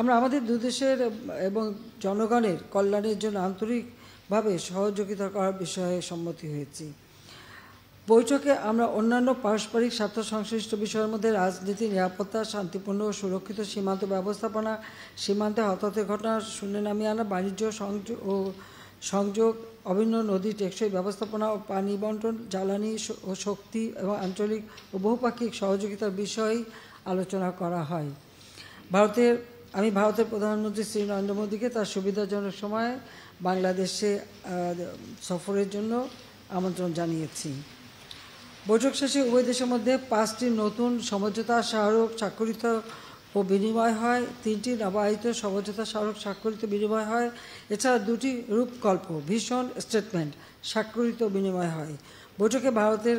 আমরা আমাদের দুদেশের এবং জনগণের কল্যাণের জন্য আন্তরিকভাবে সহযোগিতা করার বিষয়ে সম্মতি হয়েছি। বৈঠকে আমরা অন্যান্য পারস্পরিক স্বার্থ সংশ্লিষ্ট বিষয়ের মধ্যে রাজনীতি, নিরাপত্তা, শান্তিপূর্ণ ও সুরক্ষিত সীমান্ত ব্যবস্থাপনা, সীমান্তে হতাহতের ঘটনা শূন্যে নামিয়ে আনা, বাণিজ্য সংযোগ, অভিন্ন নদী টেকসই ব্যবস্থাপনা ও পানি বন্টন, জ্বালানি ও শক্তি এবং আঞ্চলিক ও বহুপাক্ষিক সহযোগিতার বিষয়ে আলোচনা করা হয়। আমি ভারতের প্রধানমন্ত্রী শ্রী নরেন্দ্র মোদীকে তার সুবিধাজনক সময়ে বাংলাদেশে সফরের জন্য আমন্ত্রণ জানিয়েছি। বৈঠক শেষে উভয় দেশের মধ্যে 5টি নতুন সমঝোতা স্মারক স্বাক্ষরিত ও বিনিময় হয়, 3টি নবায়িত সমঝোতা স্মারক স্বাক্ষরিত বিনিময় হয়। এছাড়া 2টি রূপকল্প ভিশন স্টেটমেন্ট স্বাক্ষরিত বিনিময় হয়। বৈঠকে ভারতের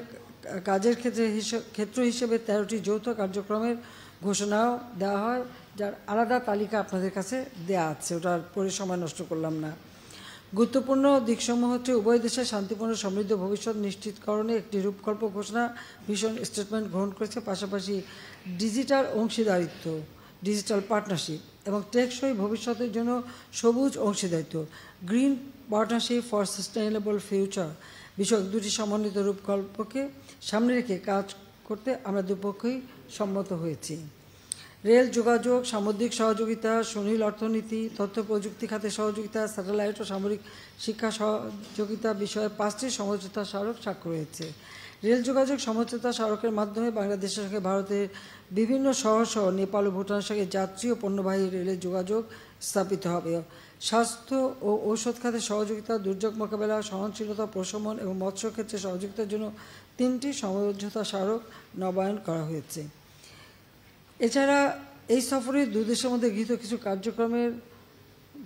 কাজের ক্ষেত্র হিসেবে 13টি যৌথ কার্যক্রমের ঘোষণাও দেওয়া হয়, যার আলাদা তালিকা আপনাদের কাছে দেয়া আছে, ওটার পরে সময় নষ্ট করলাম না। গুরুত্বপূর্ণ দিকসমূহ হচ্ছে উভয় দেশের শান্তিপূর্ণ সমৃদ্ধ ভবিষ্যৎ নিশ্চিতকরণে একটি রূপকল্প ঘোষণা ভিশন স্টেটমেন্ট গ্রহণ করেছে, পাশাপাশি ডিজিটাল অংশীদারিত্ব ডিজিটাল পার্টনারশিপ এবং টেকসই ভবিষ্যতের জন্য সবুজ অংশীদারিত্ব green partnership for sustainable future বিষয়ক 2টি সমন্বিত রূপকল্পকে সামনে রেখে কাজ করতে আমরা দুপক্ষই সম্মত হয়েছি। রেল যোগাযোগ, সামুদ্রিক সহযোগিতা, সুনীল অর্থনীতি, তথ্য প্রযুক্তি খাতে সহযোগিতা, স্যাটেলাইট ও সামরিক শিক্ষা সহযোগিতা বিষয়ে 5টি সমঝোতা স্মারক স্বাক্ষর হয়েছে। রেল যোগাযোগ সমঝোতা স্মারকের মাধ্যমে বাংলাদেশের সঙ্গে ভারতের বিভিন্ন শহর সহ নেপাল ও ভুটানের সঙ্গে যাত্রী ও পণ্যবাহী রেলের যোগাযোগ স্থাপিত হবে। স্বাস্থ্য ও ঔষধ খাতে সহযোগিতা, দুর্যোগ মোকাবেলা, সহনশীলতা, প্রশমন এবং মৎস্য ক্ষেত্রে সহযোগিতার জন্য 3টি সমঝোতা স্মারক নবায়ন করা হয়েছে। এছাড়া এই সফরে দুদেশের মধ্যে গৃহীত কিছু কার্যক্রমের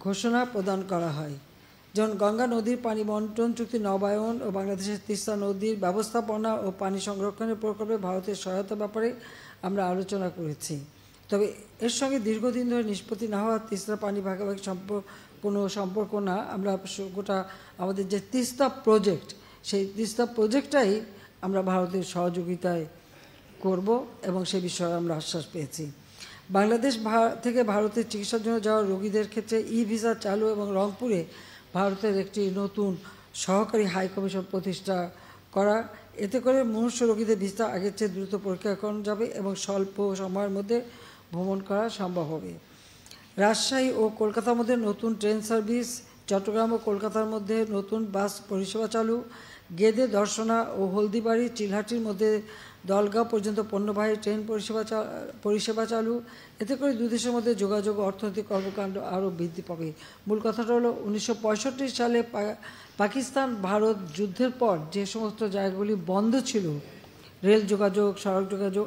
ঘোষণা প্রদান করা হয়, যেমন গঙ্গা নদীর পানি বন্টন চুক্তি নবায়ন ও বাংলাদেশের তিস্তা নদীর ব্যবস্থাপনা ও পানি সংরক্ষণের প্রকল্পে ভারতের সহায়তার ব্যাপারে আমরা আলোচনা করেছি। তবে এর সঙ্গে দীর্ঘদিন ধরে নিষ্পত্তি না হওয়া তিস্তা পানি ভাগাভাগি কোনো সম্পর্ক না, আমরা গোটা আমাদের যে তিস্তা প্রজেক্ট, সেই তিস্তা প্রজেক্টটাই আমরা ভারতের সহযোগিতায় করব এবং সে বিষয়ে আমরা আশ্বাস পেয়েছি। বাংলাদেশ থেকে ভারতের চিকিৎসার জন্য যাওয়া রোগীদের ক্ষেত্রে ভিসা চালু এবং রংপুরে ভারতের একটি নতুন সহকারী হাই কমিশন প্রতিষ্ঠা করা, এতে করে মুমূর্ষু রোগীদের ভিসা আগের চেয়ে দ্রুত পরীক্ষা করানো যাবে এবং স্বল্প সময়ের মধ্যে ভ্রমণ করা সম্ভব হবে। রাজশাহী ও কলকাতার মধ্যে নতুন ট্রেন সার্ভিস, চট্টগ্রাম ও কলকাতার মধ্যে নতুন বাস পরিষেবা চালু, গেদে, দর্শনা ও হলদিবাড়ি, চিলহাটির মধ্যে দলগাঁও পর্যন্ত পণ্যবাহী ট্রেন পরিষেবা চালু। এতে করে দুদেশের মধ্যে যোগাযোগ ও অর্থনৈতিক কর্মকাণ্ড আরও বৃদ্ধি পাবে। মূল কথাটা হলো 1965 সালে পাকিস্তান ভারত যুদ্ধের পর যে সমস্ত জায়গাগুলি বন্ধ ছিল, রেল যোগাযোগ, সড়ক যোগাযোগ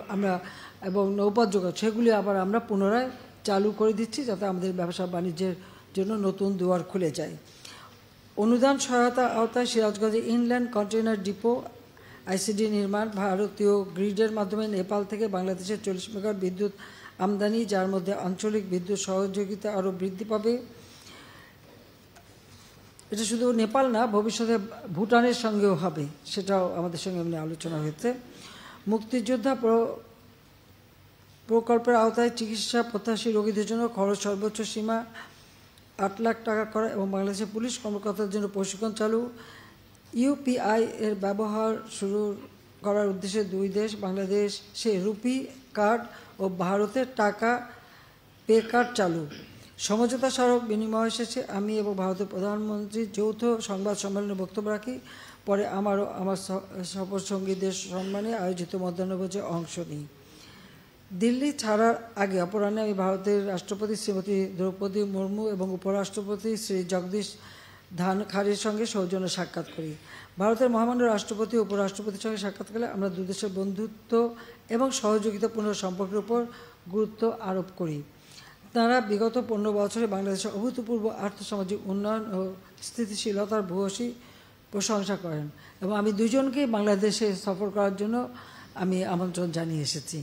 এবং নৌপথ যোগাযোগ, সেগুলি আবার আমরা পুনরায় চালু করে দিচ্ছি, যাতে আমাদের ব্যবসা বাণিজ্যের জন্য নতুন দুয়ার খুলে যায়। অনুদান সহায়তা আওতায় সিরাজগঞ্জে ইনল্যান্ড কন্টেইনার ডিপো আইসিডি নির্মাণ, ভারতীয় গ্রিডের মাধ্যমে নেপাল থেকে বাংলাদেশের 40 মেগাওয়াট বিদ্যুৎ আমদানি, যার মধ্যে আঞ্চলিক বিদ্যুৎ সহযোগিতা আরও বৃদ্ধি পাবে। এটা শুধু নেপাল না, ভবিষ্যতে ভুটানের সঙ্গেও হবে, সেটাও আমাদের সঙ্গে এমনি আলোচনা হয়েছে। মুক্তিযোদ্ধা প্রকল্পের আওতায় চিকিৎসা প্রত্যাশী রোগীদের জন্য খরচ সর্বোচ্চ সীমা 8 লাখ টাকা করা এবং বাংলাদেশের পুলিশ কর্মকর্তাদের জন্য প্রশিক্ষণ চালু। ইউপিআই এর ব্যবহার শুরু করার উদ্দেশ্যে 2 দেশ বাংলাদেশে রুপি কার্ড ও ভারতের টাকা পে কার্ড চালু। সমঝোতা স্মারক বিনিময় শেষে আমি এবং ভারতের প্রধানমন্ত্রী যৌথ সংবাদ সম্মেলনে বক্তব্য রাখি। পরে আমার সফরসঙ্গীদের সম্মানে আয়োজিত মধ্যাহ্নভোজে অংশ নিই। দিল্লি ছাড়ার আগে অপরাহ্নে আমি ভারতের রাষ্ট্রপতি শ্রীমতী দ্রৌপদী মুর্মু এবং উপরাষ্ট্রপতি শ্রী জগদীশ ধনখড়ের সঙ্গে সৌজন্য সাক্ষাৎ করি। ভারতের মহামান্য রাষ্ট্রপতি ও উপরাষ্ট্রপতির সঙ্গে সাক্ষাৎকালে আমরা দুদেশের বন্ধুত্ব এবং সহযোগিতাপূর্ণ সম্পর্কের উপর গুরুত্ব আরোপ করি। তাঁরা বিগত 15 বছরে বাংলাদেশের অভূতপূর্ব আর্থসামাজিক উন্নয়ন ও স্থিতিশীলতার ভূয়সী প্রশংসা করেন এবং আমি দুজনকেই বাংলাদেশে সফর করার জন্য আমি আমন্ত্রণ জানিয়ে এসেছি।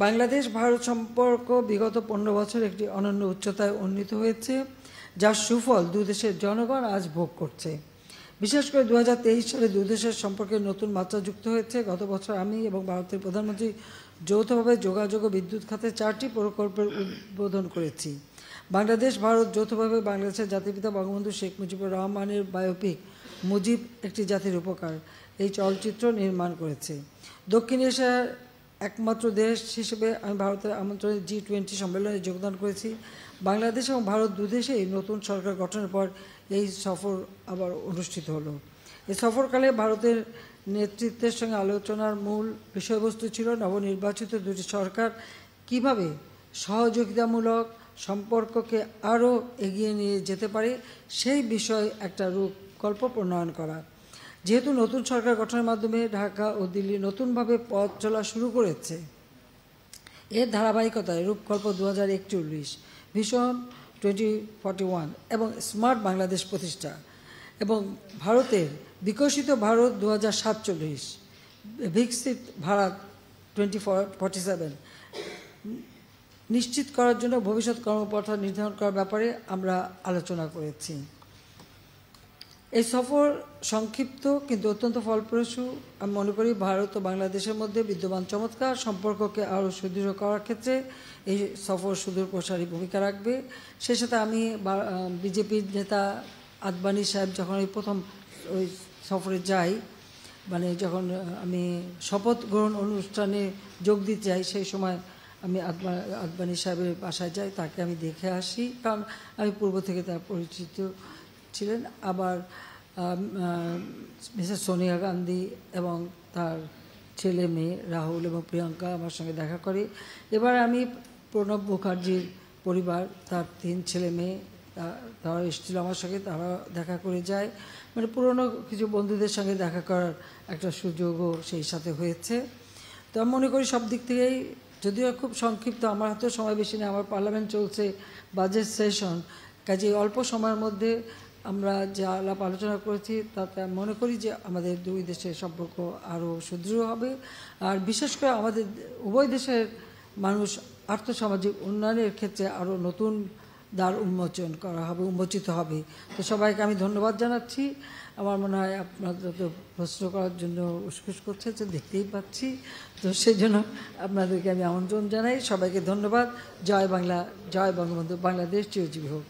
বাংলাদেশ ভারত সম্পর্ক বিগত 15 বছর একটি অনন্য উচ্চতায় উন্নীত হয়েছে, যার সুফল দুদেশের জনগণ আজ ভোগ করছে। বিশেষ করে 2023 সালে দুদেশের সম্পর্কে নতুন মাত্রা যুক্ত হয়েছে। গত বছর আমি এবং ভারতের প্রধানমন্ত্রী যৌথভাবে যোগাযোগ ও বিদ্যুৎ খাতে 4টি প্রকল্পের উদ্বোধন করেছি। বাংলাদেশ ভারত যৌথভাবে বাংলাদেশের জাতিপিতা বঙ্গবন্ধু শেখ মুজিবুর রহমানের বায়োপিক মুজিব একটি জাতির উপকার এই চলচ্চিত্র নির্মাণ করেছে। দক্ষিণ এশিয়ার একমাত্র দেশ হিসেবে আমি ভারতের আমন্ত্রণে G20 সম্মেলনে যোগদান করেছি। বাংলাদেশ এবং ভারত দুদেশেই নতুন সরকার গঠনের পর এই সফর আবার অনুষ্ঠিত হলো। এই সফরকালে ভারতের নেতৃত্বের সঙ্গে আলোচনার মূল বিষয়বস্তু ছিল নবনির্বাচিত দুটি সরকার কিভাবে সহযোগিতামূলক সম্পর্ককে আরও এগিয়ে নিয়ে যেতে পারে সেই বিষয়ে একটা রূপকল্প প্রণয়ন করা। যেহেতু নতুন সরকার গঠনের মাধ্যমে ঢাকা ও দিল্লি নতুনভাবে পথ চলা শুরু করেছে, এর ধারাবাহিকতায় রূপকল্প 2041, ভিশন 2041 এবং স্মার্ট বাংলাদেশ প্রতিষ্ঠা এবং ভারতের বিকশিত ভারত 2047, বিকশিত ভারত 2047 নিশ্চিত করার জন্য ভবিষ্যৎ কর্মপন্থা নির্ধারণ করার ব্যাপারে আমরা আলোচনা করেছি। এই সফর সংক্ষিপ্ত কিন্তু অত্যন্ত ফলপ্রসূ। আমি মনে করি ভারত ও বাংলাদেশের মধ্যে বিদ্যমান চমৎকার সম্পর্ককে আরও সুদৃঢ় করার ক্ষেত্রে এই সফর সুদূর প্রসারী ভূমিকা রাখবে। সেই সাথে আমি বিজেপির নেতা আদবানি সাহেব যখন এই প্রথম ওই সফরে যাই, মানে যখন আমি শপথ গ্রহণ অনুষ্ঠানে যোগ দিতে যাই, সেই সময় আমি আদবানি সাহেবের বাসায় যাই, তাকে আমি দেখে আসি, কারণ আমি পূর্ব থেকে তার পরিচিত ছিলেন। আবার মিসেস সোনিয়া গান্ধী এবং তার ছেলে মেয়ে রাহুল এবং প্রিয়াঙ্কা আমার সঙ্গে দেখা করে। এবার আমি প্রণব মুখার্জির পরিবার, তার 3 ছেলে মেয়ে, তারা এসেছিল আমার সঙ্গে, তারা দেখা করে যায়। মানে পুরনো কিছু বন্ধুদের সঙ্গে দেখা করার একটা সুযোগও সেই সাথে হয়েছে। তো আমি মনে করি সব দিক থেকেই, যদিও খুব সংক্ষিপ্ত, আমার হাতেও সময় বেশি নেই, আমার পার্লামেন্ট চলছে, বাজেট সেশন, কাজে অল্প সময়ের মধ্যে আমরা যা আলাপ আলোচনা করেছি তাতে আমি মনে করি যে আমাদের দুই দেশের সম্পর্ক আরও সুদৃঢ় হবে। আর বিশেষ করে আমাদের উভয় দেশের মানুষ আর্থসামাজিক উন্নয়নের ক্ষেত্রে আরও নতুন দ্বার উন্মোচিত হবে। তো সবাইকে আমি ধন্যবাদ জানাচ্ছি। আমার মনে হয় আপনাদের তো প্রশ্ন করার জন্য উসখুস করছে, যে দেখতেই পাচ্ছি, তো সেই জন্য আপনাদেরকে আমি আমন্ত্রণ জানাই। সবাইকে ধন্যবাদ। জয় বাংলা, জয় বঙ্গবন্ধু, বাংলাদেশ চিরজীবী হোক।